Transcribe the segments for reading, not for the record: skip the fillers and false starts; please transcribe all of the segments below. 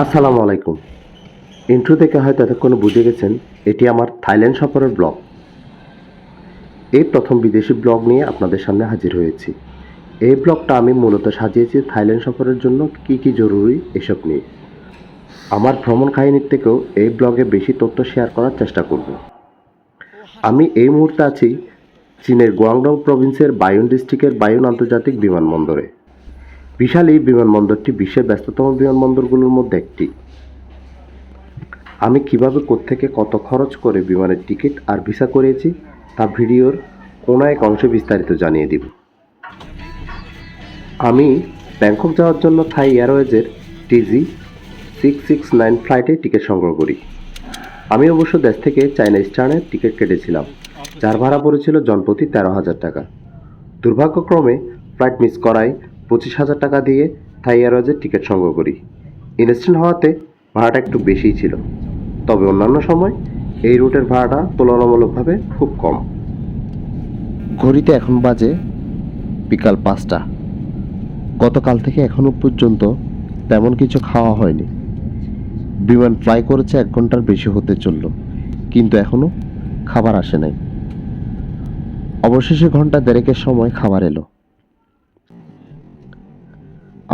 আসসালামু আলাইকুম। ইন্ট্রো থেকে হয়তো এতক্ষণে বুঝে গেছেন এটি আমার থাইল্যান্ড সফরের ব্লগ। এই প্রথম বিদেশি ব্লগ নিয়ে আপনাদের সামনে হাজির হয়েছি। এই ব্লগটা আমি মূলত সাজিয়েছি থাইল্যান্ড সফরের জন্য কি কি জরুরি এসব নিয়ে। আমার ভ্রমণ কাহিনীর থেকেও এই ব্লগে বেশি তথ্য শেয়ার করার চেষ্টা করব। আমি এই মুহূর্তে আছি চীনের গুয়াংডং প্রভিন্সের বায়ুন ডিস্ট্রিক্টের বায়ুন আন্তর্জাতিক বিমানবন্দরে। বিশাল এই বিমানবন্দরটি বিশ্বের ব্যস্ততম বিমানবন্দরগুলোর মধ্যে একটি। আমি কিভাবে কোত্থেকে কত খরচ করে বিমানের টিকিট আর ভিসা করেছি তা ভিডিওর কোনো এক অংশে বিস্তারিত জানিয়ে দিব। আমি ব্যাংকক যাওয়ার জন্য থাই এয়ারওয়েজের TG669 ফ্লাইটে টিকিট সংগ্রহ করি। আমি অবশ্য দেশ থেকে চায়না ইস্টার্নের টিকিট কেটেছিলাম, যার ভাড়া পড়েছিল জনপ্রতি 13,000 টাকা। দুর্ভাগ্যক্রমে ফ্লাইট মিস করায় 25,000 টাকা দিয়ে থাই এয়ারওয়েজের টিকিট সংগ্রহ করি। ইনস্ট্যান্ট হওয়াতে ভাড়াটা একটু বেশিই ছিল, তবে অন্যান্য সময় এই রুটের ভাড়াটা তুলনামূলকভাবে খুব কম। ঘড়িতে এখন বাজে বিকাল 5টা। গতকাল থেকে এখনো পর্যন্ত তেমন কিছু খাওয়া হয়নি। বিমান ফ্লাই করেছে 1 ঘন্টার বেশি হতে চলল, কিন্তু এখনো খাবার আসে নাই। অবশেষে ঘন্টা দেড়েকের সময় খাবার এলো।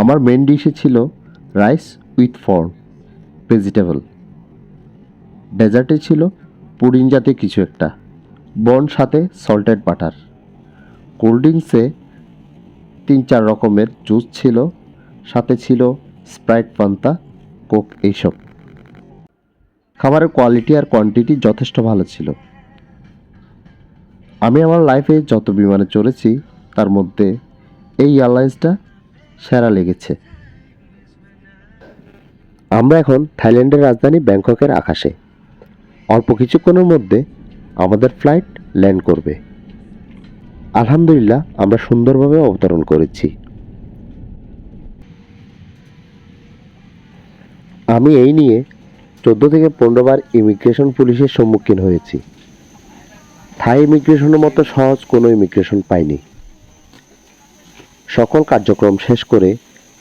আমার মেন ডিশে ছিল রাইস উইথ ফর্ম ভেজিটেবল। ডেজার্টে ছিল পুডিং জাতীয় কিছু একটা, বন সাথে সল্টেড বাটার। কোল্ড ড্রিঙ্কসে 3-4 রকমের জুস ছিল, সাথে ছিল স্প্রাইট, ফান্তা, কোক এইসব। খাবারের কোয়ালিটি আর কোয়ান্টিটি যথেষ্ট ভালো ছিল। আমি আমার লাইফে যত বিমানে চড়েছি তার মধ্যে এই এয়ারলাইন্সটা সেরা লেগেছে। আমরা এখন থাইল্যান্ডের রাজধানী ব্যাংককের আকাশে। অল্প কিছুক্ষণের মধ্যে আমাদের ফ্লাইট ল্যান্ড করবে। আলহামদুলিল্লাহ, আমরা সুন্দরভাবে অবতরণ করেছি। আমি এই নিয়ে 14 থেকে 15 বার ইমিগ্রেশন পুলিশের সম্মুখীন হয়েছি। থাই ইমিগ্রেশনের মতো সহজ কোনো ইমিগ্রেশন পাইনি। সকল কার্যক্রম শেষ করে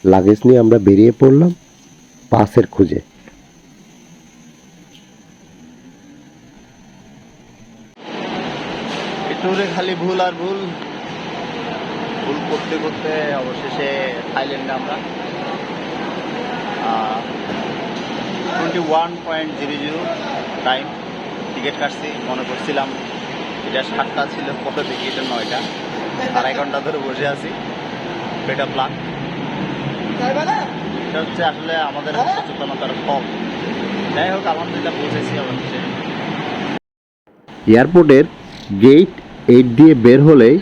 লাগেজ নিয়ে আমরা বেরিয়ে পড়লাম বাসের খোঁজে। ট্যুরে খালি ভুল আর ভুল ভুল করতে করতে অবশেষে থাইল্যান্ডে আমরা 21.00 টাইম টিকিট কাটছি। মনে করছিলাম এটা 7টা ছিল, কত দেখি এটা 9টা। 2.5 ঘন্টা ধরে বসে আছি, পেটা প্লাক। এটা হচ্ছে আসলে আমাদের সচেতনতার কম। যাই হোক, আলহামদুলিল্লাহ পৌঁছেছি অবশেষে। এয়ারপোর্টের গেট 8 দিয়ে বের হলেই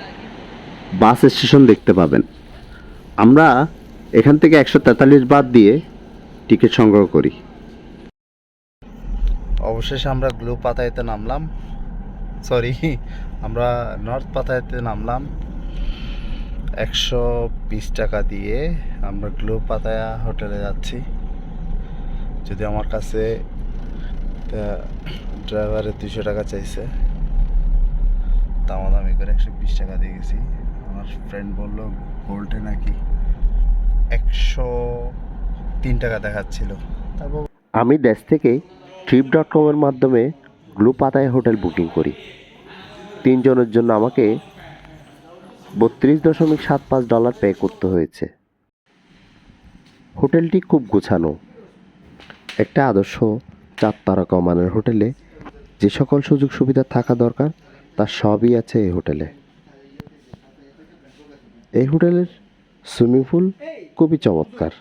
বাস স্টেশন দেখতে পাবেন। আমরা এখান থেকে 143 বাদ দিয়ে টিকিট সংগ্রহ করি। অবশেষে আমরা গ্লো পাতায়াতে নামলাম, আমরা নর্থ পাতায়াতে নামলাম। 120 টাকা দিয়ে আমরা গ্লো পাতায়া হোটেলে যাচ্ছি। যদি আমার কাছে ড্রাইভারের 200 টাকা চাইছে, দামাদামি করে 120 টাকা দিয়ে গেছি। আমার ফ্রেন্ড বললো গোল্ডে নাকি 103 টাকা দেখাচ্ছিল। তারপর আমি দেশ থেকে trip.com-এর মাধ্যমে গ্লো পাতায় হোটেল বুকিং করি। 3 জনের জন্য আমাকে $32.75 পে করতে হয়েছে। হোটেলটি খুব গোছানো। একটা আদর্শ 4 তারকা মানের হোটেলে যে সকল সুযোগ সুবিধা থাকা দরকার তার সবই আছে এই হোটেলে। এই হোটেলের সুইমিং পুল খুবই চমৎকার।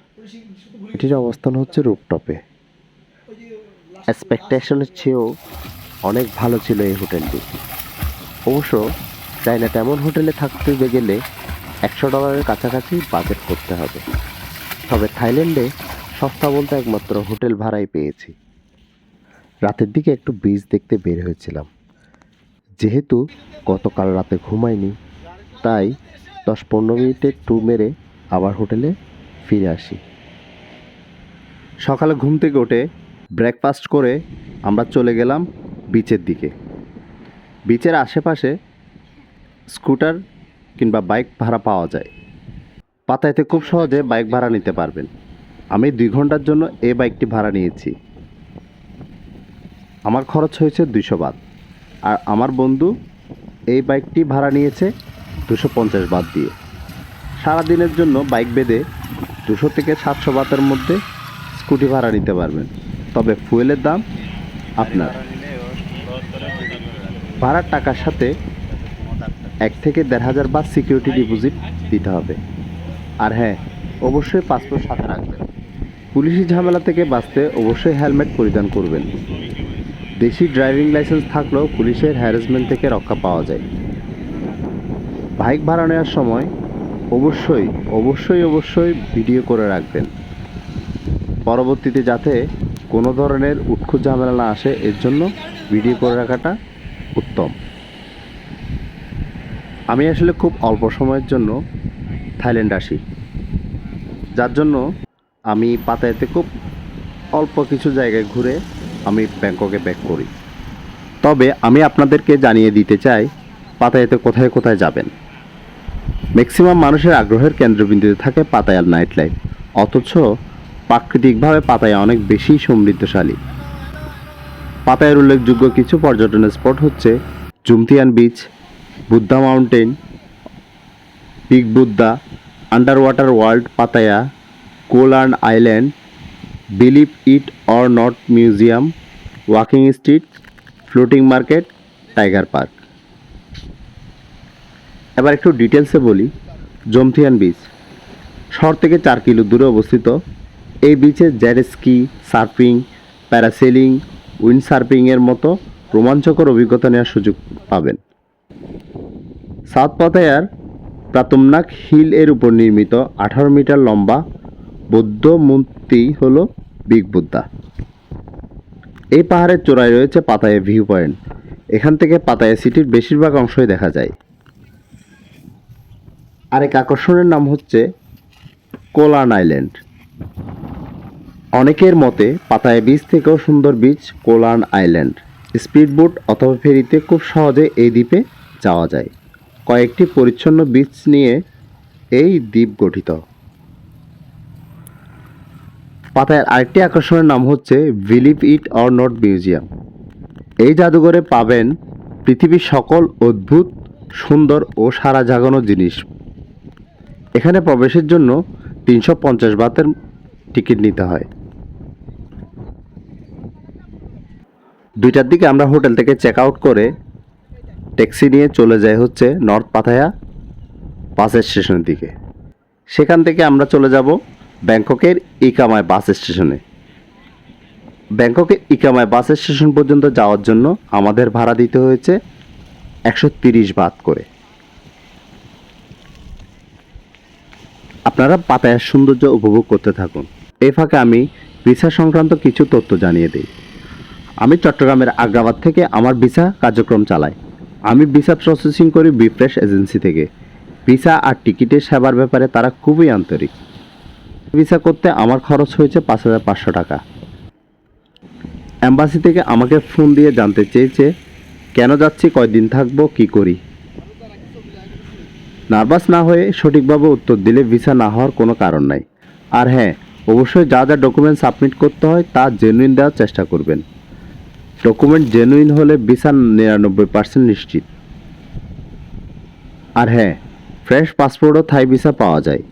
এটির অবস্থান হচ্ছে রুফটপে। এক্সপেকটেশনের চেয়েও অনেক ভালো ছিল এই হোটেলটি। অবশ্য চাইনাতে এমন হোটেলে থাকতে গেলে $100 কাছাকাছি বাজেট করতে হবে। তবে থাইল্যান্ডে সস্তা বলতে একমাত্র হোটেল ভাড়াই পেয়েছি। রাতের দিকে একটু বিচ দেখতে বের হয়েছিলাম। যেহেতু গতকাল রাতে ঘুমাইনি, তাই 10-15 মিনিটের ট্যুর মেরে আবার হোটেলে ফিরে আসি। সকালে ঘুম থেকে উঠে ব্রেকফাস্ট করে আমরা চলে গেলাম বিচের দিকে। বিচের আশেপাশে স্কুটার কিংবা বাইক ভাড়া পাওয়া যায়। পাতায়াতে খুব সহজে বাইক ভাড়া নিতে পারবেন। আমি 2 ঘন্টার জন্য এই বাইকটি ভাড়া নিয়েছি। আমার খরচ হয়েছে 200 বাত, আর আমার বন্ধু এই বাইকটি ভাড়া নিয়েছে 250 বাত দিয়ে। সারাদিনের জন্য বাইক বেঁধে 200 থেকে 700 বাতের মধ্যে স্কুটি ভাড়া নিতে পারবেন। তবে ফুয়েলের দাম আপনার। ভাড়ার টাকার সাথে 1 থেকে 1,500 বাত সিকিউরিটি ডিপোজিট দিতে হবে। আর হ্যাঁ, অবশ্যই পাসপোর্ট সাথে রাখবেন। পুলিশি ঝামেলা থেকে বাঁচতে অবশ্যই হেলমেট পরিধান করবেন। দেশি ড্রাইভিং লাইসেন্স থাকলেও পুলিশের হ্যারাসমেন্ট থেকে রক্ষা পাওয়া যায়। বাইক ভাড়া নেওয়ার সময় অবশ্যই ভিডিও করে রাখবেন। পরবর্তীতে যাতে কোনো ধরনের উৎখুত ঝামেলা না আসে, এর জন্য ভিডিও করে রাখাটা উত্তম। আমি আসলে খুব অল্প সময়ের জন্য থাইল্যান্ড আসি, যার জন্য আমি পাতায়াতে খুব অল্প কিছু জায়গায় ঘুরে আমি ব্যাংককে ব্যাক করি। তবে আমি আপনাদেরকে জানিয়ে দিতে চাই পাতায়াতে কোথায় কোথায় যাবেন। ম্যাক্সিমাম মানুষের আগ্রহের কেন্দ্রবিন্দুতে থাকে পাতায়ার নাইট লাইফ, অথচ প্রাকৃতিকভাবে পাতায়া অনেক বেশি সমৃদ্ধশালী। পাতায়ার উল্লেখযোগ্য কিছু পর্যটনের স্পট হচ্ছে Jomtien beach, Buddha mountain, big Buddha, under water world Pattaya, Koh Larn island, believe it or not museum, walking street, floating market, tiger park. এবার একটু ডিটেলসে বলি। জমথিয়ান বিচ শহর থেকে 4 কিলো দূরে অবস্থিত। এই বিচে jet ski, surfing, parasailing, wind সার্ফিংয়ের মতো রোমাঞ্চকর অভিজ্ঞতা নেওয়ার সুযোগ পাবেন। সাউথ পাতায়ার প্রাতমনাক হিল এর উপর নির্মিত 18 মিটার লম্বা বৌদ্ধ মূর্তি হল বিগ বুদ্ধা। এই পাহাড়ের চূড়ায় রয়েছে পাতায়া ভিউ পয়েন্ট। এখান থেকে পাতায়া সিটির বেশিরভাগ অংশই দেখা যায়। আরেক আকর্ষণের নাম হচ্ছে কোলার্ন আইল্যান্ড। অনেকের মতে পাতায়া বিচ থেকেও সুন্দর বিচ কোলার্ন আইল্যান্ড। স্পিডবোট অথবা ফেরিতে খুব সহজে এই দ্বীপে যাওয়া যায়। কয়েকটি পরিচ্ছন্ন বিচ নিয়ে এই দ্বীপ গঠিত। পাতায়ার আরেকটি আকর্ষণের নাম হচ্ছে believe it or not museum. এই জাদুঘরে পাবেন পৃথিবীর সকল অদ্ভুত, সুন্দর ও সারা জাগানো জিনিস। এখানে প্রবেশের জন্য 350 বাতের টিকিট নিতে হয়। 2টার দিকে আমরা হোটেল থেকে চেক আউট করে ট্যাক্সি নিয়ে চলে যাই হচ্ছে নর্থ পাতায়া বাস স্টেশনের দিকে। সেখান থেকে আমরা চলে যাব ব্যাংককের ইকামায় বাস স্টেশনে। ব্যাংককের ইকামায় বাস স্টেশন পর্যন্ত যাওয়ার জন্য আমাদের ভাড়া দিতে হয়েছে 130 বাত করে। আপনারা পাতায়ার সৌন্দর্য উপভোগ করতে থাকুন। এই ফাঁকে আমি ভিসা সংক্রান্ত কিছু তথ্য জানিয়ে দিই। আমি চট্টগ্রামের আগ্রাবাদ থেকে আমার ভিসা কার্যক্রম চালাই। আমি ভিসা প্রসেসিং করি বিফ্রেশ এজেন্সি থেকে। ভিসা আর টিকিটের সেবার ব্যাপারে তারা খুবই আন্তরিক। ভিসা করতে আমার খরচ হয়েছে 5,500 টাকা। এম্বাসি থেকে আমাকে ফোন দিয়ে জানতে চেয়েছে কেন যাচ্ছি, কয়দিন থাকবো, কি করি। নার্ভাস না হয়ে সঠিকভাবে উত্তর দিলে ভিসা না হওয়ার কোনো কারণ নাই। আর হ্যাঁ, অবশ্যই যা যা ডকুমেন্ট সাবমিট করতে হয় তা জেনুইন দেওয়ার চেষ্টা করবেন। ডকুমেন্ট জেনুইন হলে ভিসা 99% নিশ্চিত। আর হ্যাঁ, ফ্রেশ পাসপোর্ট ও থাই ভিসা পাওয়া যায়।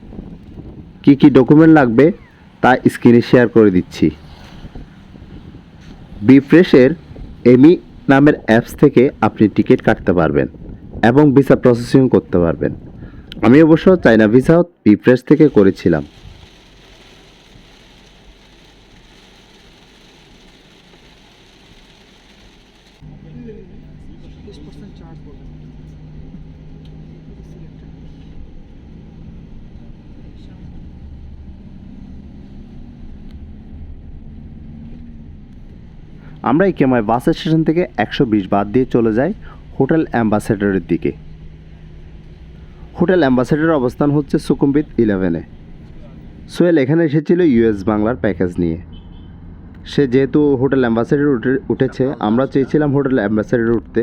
কি কি ডকুমেন্ট লাগবে তা স্ক্রিনে শেয়ার করে দিচ্ছি। বিফ্রেশের এমি নামের অ্যাপস থেকে আপনি টিকিট কাটতে পারবেন এবং ভিসা প্রসেসিং করতে পারবেন। আমি অবশ্য চায়না ভিসাও বিফ্রেশ থেকে করেছিলাম। আমরা ইকেমায় বাস স্টেশন থেকে 120 বাত দিয়ে চলে যাই হোটেল অ্যাম্বাসেডরের দিকে। হোটেল অ্যাম্বাসেডরের অবস্থান হচ্ছে সুকুমবিট 11-এ। সোহেল এখানে এসেছিল ইউএস বাংলার প্যাকেজ নিয়ে। সে যেহেতু হোটেল অ্যাম্বাসেডর উঠেছে, আমরা চেয়েছিলাম হোটেল অ্যাম্বাসেডর উঠতে,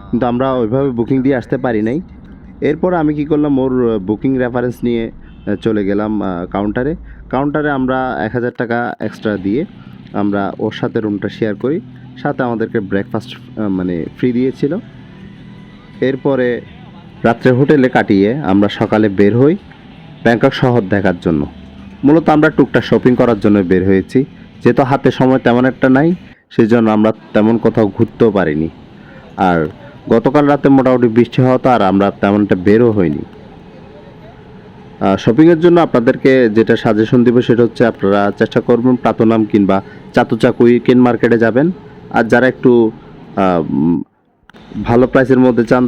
কিন্তু আমরা ওইভাবে বুকিং দিয়ে আসতে পারি নাই। এরপর আমি কি করলাম, ওর বুকিং রেফারেন্স নিয়ে চলে গেলাম কাউন্টারে। কাউন্টারে আমরা 1,000 টাকা এক্সট্রা দিয়ে আমরা ওর সাথে রুমটা শেয়ার করি, সাথে আমাদেরকে ব্রেকফাস্ট মানে ফ্রি দিয়েছিল। এরপরে রাত্রে হোটেলে কাটিয়ে আমরা সকালে বের হই ব্যাংকক শহর দেখার জন্য। মূলত আমরা টুকটাক শপিং করার জন্য বের হয়েছি, যেহেতু হাতে সময় তেমন একটা নাই, সেই জন্য আমরা তেমন কোথাও ঘুরতেও পারিনি। আর গতকাল রাতে মোটামুটি বৃষ্টি হওয়াতে আর আমরা তেমনটা বেরও হইনি। শপিংয়ের জন্য আপনাদেরকে যেটা সাজেশন দিব সেটা হচ্ছে, আপনারা চেষ্টা করবেন প্লাতনাম কিংবা চাতুচাক উইকেন্ড মার্কেটে যাবেন। আর যারা একটু ভালো প্রাইসের মধ্যে চান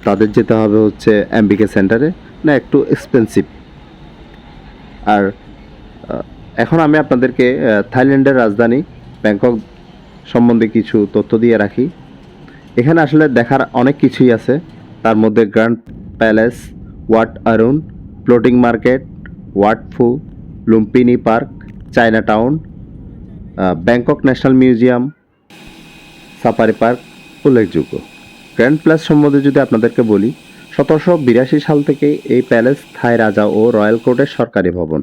তাদের যেতে হবে হচ্ছে এমবিকে সেন্টারে, না একটু এক্সপেন্সিভ। আর এখন আমি আপনাদেরকে থাইল্যান্ডের রাজধানী ব্যাংকক সম্বন্ধে কিছু তথ্য দিয়ে রাখি। এখানে আসলে দেখার অনেক কিছুই আছে, তার মধ্যে grand palace, Wat Arun, floating market, Wat Pho, Lumpini park, China town, Bangkok national museum, safari park উল্লেখযোগ্য। গ্র্যান্ড প্যালেস সম্বন্ধে যদি আপনাদেরকে বলি, 1782 সাল থেকে এই প্যালেস থাই রাজা ও রয়্যাল কোর্টের সরকারি ভবন।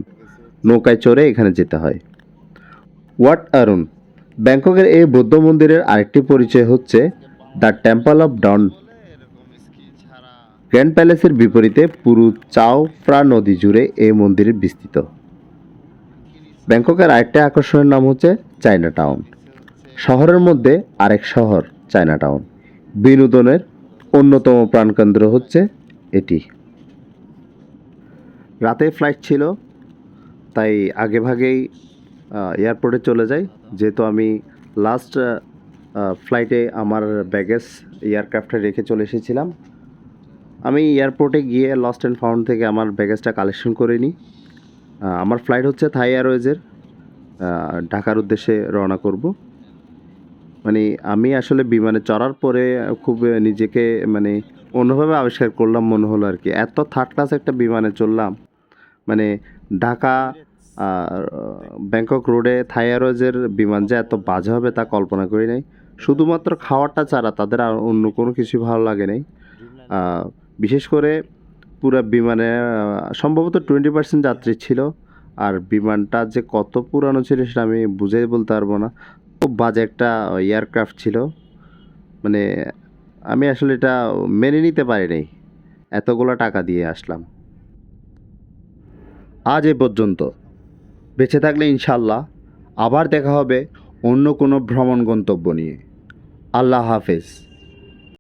নৌকায় চড়ে এখানে যেতে হয়। ওয়াট আরুন, ব্যাংককের এই বৌদ্ধ মন্দিরের আরেকটি পরিচয় হচ্ছে the temple of dawn. Grand প্যালেসের বিপরীতে পুরো চাও ফ্রা নদী জুড়ে এই মন্দিরের বিস্তৃত। ব্যাংককের আরেকটা আকর্ষণের নাম হচ্ছে চায়না টাউন। শহরের মধ্যে আরেক শহর চায়না টাউন। বিনোদনের অন্যতম প্রাণকেন্দ্র হচ্ছে এটি। রাতে ফ্লাইট ছিল, তাই আগেভাগেই এয়ারপোর্টে চলে যাই, যেহেতু আমি লাস্ট ফ্লাইটে আমার ব্যাগেজ এয়ারক্রাফটে রেখে চলে এসেছিলাম। আমি এয়ারপোর্টে গিয়ে লস্ট অ্যান্ড ফাউন্ড থেকে আমার ব্যাগেজটা কালেকশন করে নিই। আমার ফ্লাইট হচ্ছে থাই এয়ারওয়েজের, ঢাকার উদ্দেশ্যে রওনা করব। মানে আমি আসলে বিমানে চড়ার পরে খুব নিজেকে মানে অন্যভাবে আবিষ্কার করলাম মনে হলো আর কি। এত থার্ড ক্লাস একটা বিমানে চললাম, মানে ঢাকা ব্যাংকক রোডে থাই এয়ারওয়েজের বিমান যে এত বাজে হবে তা কল্পনা করি নাই। শুধুমাত্র খাওয়াটা ছাড়া তাদের আর অন্য কোনো কিছুই ভালো লাগে নাই। বিশেষ করে পুরো বিমানে সম্ভবত 20% যাত্রী ছিল। আর বিমানটা যে কত পুরানো ছিল সেটা আমি বুঝাই বলতে পারবো না। খুব বাজে একটা এয়ারক্রাফট ছিল, মানে আমি আসলে এটা মেনে নিতে পারি নাই, এতগুলো টাকা দিয়ে আসলাম। আজ এ পর্যন্ত। বেঁচে থাকলে ইনশাল্লাহ আবার দেখা হবে অন্য কোনো ভ্রমণ গন্তব্য নিয়ে। আল্লাহ হাফেজ।